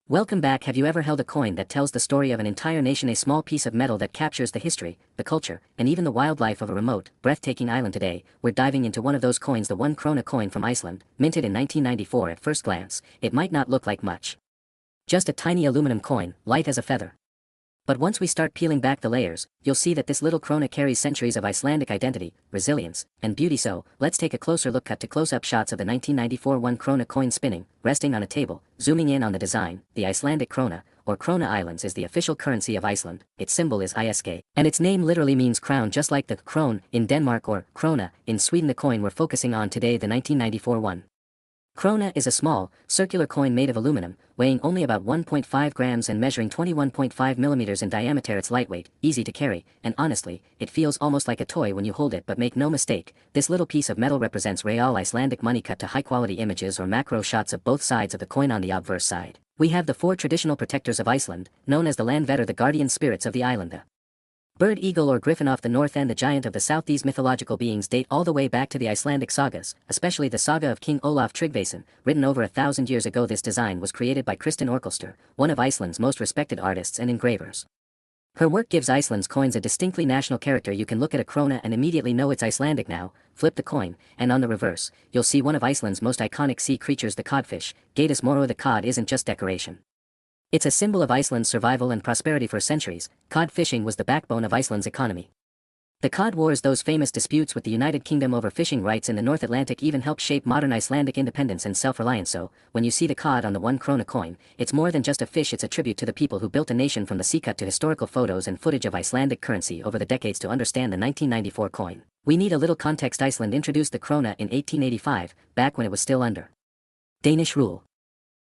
Welcome back. Have you ever held a coin that tells the story of an entire nation, a small piece of metal that captures the history, the culture, and even the wildlife of a remote, breathtaking island? Today, we're diving into one of those coins, the 1 Króna coin from Iceland, minted in 1994. At first glance, it might not look like much. Just a tiny aluminum coin, light as a feather. But once we start peeling back the layers, you'll see that this little Króna carries centuries of Icelandic identity, resilience, and beauty. So, let's take a closer look. Cut to close-up shots of the 1994 1 Króna coin spinning, resting on a table, zooming in on the design. The Icelandic Króna, or Króna Islands, is the official currency of Iceland. Its symbol is ISK, and its name literally means crown, just like the krone in Denmark or krona in Sweden. The coin we're focusing on today, the 1994 1 Króna, is a small, circular coin made of aluminum, weighing only about 1.5 grams and measuring 21.5 millimeters in diameter. It's lightweight, easy to carry, and honestly, it feels almost like a toy when you hold it. But make no mistake, this little piece of metal represents real Icelandic money. Cut to high-quality images or macro shots of both sides of the coin. On the obverse side, we have the 4 traditional protectors of Iceland, known as the Landvetter, the guardian spirits of the island. The bird, eagle, or griffin off the north, and the giant of the south. These mythological beings date all the way back to the Icelandic sagas, especially the saga of King Olaf Tryggvason, written over 1,000 years ago. This design was created by Kristin Orkelster, one of Iceland's most respected artists and engravers. Her work gives Iceland's coins a distinctly national character. You can look at a Króna and immediately know it's Icelandic. Now, flip the coin, and on the reverse, you'll see one of Iceland's most iconic sea creatures, the codfish, Gatus moro. The cod isn't just decoration. It's a symbol of Iceland's survival and prosperity. For centuries, cod fishing was the backbone of Iceland's economy. The Cod Wars, those famous disputes with the United Kingdom over fishing rights in the North Atlantic, even helped shape modern Icelandic independence and self-reliance. So, when you see the cod on the 1 Króna coin, it's more than just a fish. It's a tribute to the people who built a nation from the sea. Cut to historical photos and footage of Icelandic currency over the decades. To understand the 1994 coin, we need a little context. Iceland introduced the Króna in 1885, back when it was still under Danish rule.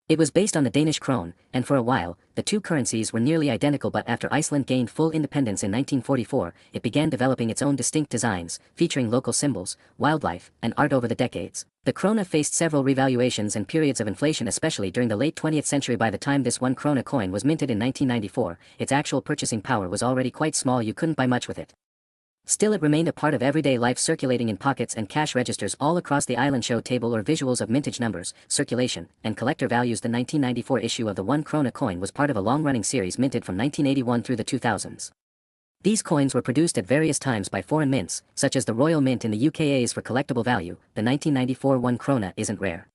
It was based on the Danish krone, and for a while, the two currencies were nearly identical. But after Iceland gained full independence in 1944, it began developing its own distinct designs, featuring local symbols, wildlife, and art. Over the decades, the krona faced several revaluations and periods of inflation, especially during the late 20th century. By the time this 1 Króna coin was minted in 1994, its actual purchasing power was already quite small. You couldn't buy much with it. Still, it remained a part of everyday life, circulating in pockets and cash registers all across the island. Show table or visuals of mintage numbers, circulation, and collector values. The 1994 issue of the 1 Króna coin was part of a long-running series minted from 1981 through the 2000s. These coins were produced at various times by foreign mints, such as the Royal Mint in the UK's for collectible value. The 1994 1 Króna isn't rare.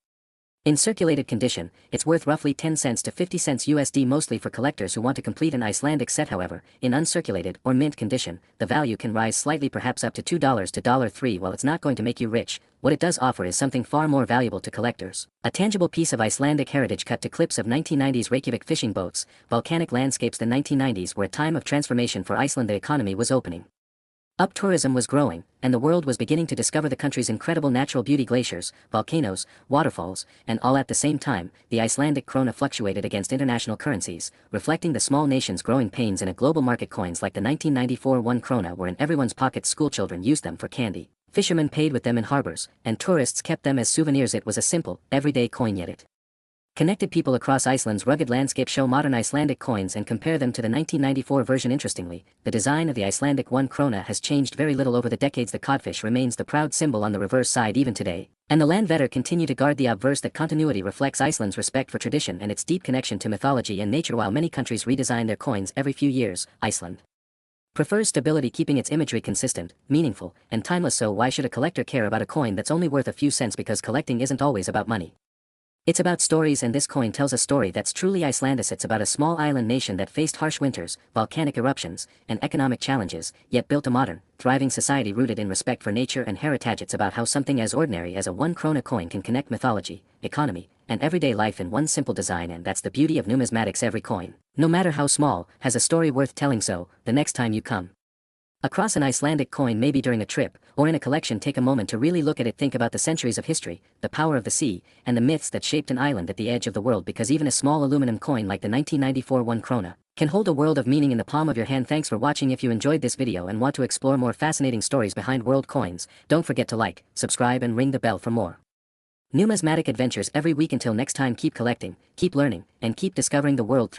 In circulated condition, it's worth roughly 10 cents to 50 cents USD, mostly for collectors who want to complete an Icelandic set. However, in uncirculated or mint condition, the value can rise slightly, perhaps up to $2 to $3. While it's not going to make you rich, what it does offer is something far more valuable to collectors: a tangible piece of Icelandic heritage. Cut to clips of 1990s Reykjavik fishing boats, volcanic landscapes. The 1990s were a time of transformation for Iceland. The economy was opening up, tourism was growing, and the world was beginning to discover the country's incredible natural beauty: glaciers, volcanoes, waterfalls, and all at the same time. The Icelandic krona fluctuated against international currencies, reflecting the small nation's growing pains in a global market. Coins like the 1994 1 Króna were in everyone's pockets. Schoolchildren used them for candy, fishermen paid with them in harbors, and tourists kept them as souvenirs. It was a simple, everyday coin, yet it connected people across Iceland's rugged landscape. Show modern Icelandic coins and compare them to the 1994 version. Interestingly, the design of the Icelandic 1 Króna has changed very little over the decades. The codfish remains the proud symbol on the reverse side even today, and the Landvetter continue to guard the obverse. That continuity reflects Iceland's respect for tradition and its deep connection to mythology and nature. While many countries redesign their coins every few years, Iceland prefers stability, keeping its imagery consistent, meaningful, and timeless. So why should a collector care about a coin that's only worth a few cents? Because collecting isn't always about money. It's about stories, and this coin tells a story that's truly Icelandic. It's about a small island nation that faced harsh winters, volcanic eruptions, and economic challenges, yet built a modern, thriving society rooted in respect for nature and heritage. It's about how something as ordinary as a 1 Króna coin can connect mythology, economy, and everyday life in one simple design. And that's the beauty of numismatics. Every coin, no matter how small, has a story worth telling. So, the next time you come across an Icelandic coin, maybe during a trip, or in a collection, take a moment to really look at it. Think about the centuries of history, the power of the sea, and the myths that shaped an island at the edge of the world. Because even a small aluminum coin like the 1994 1 Króna can hold a world of meaning in the palm of your hand. Thanks for watching. If you enjoyed this video and want to explore more fascinating stories behind world coins, don't forget to like, subscribe, and ring the bell for more numismatic adventures every week. Until next time, keep collecting, keep learning, and keep discovering the world through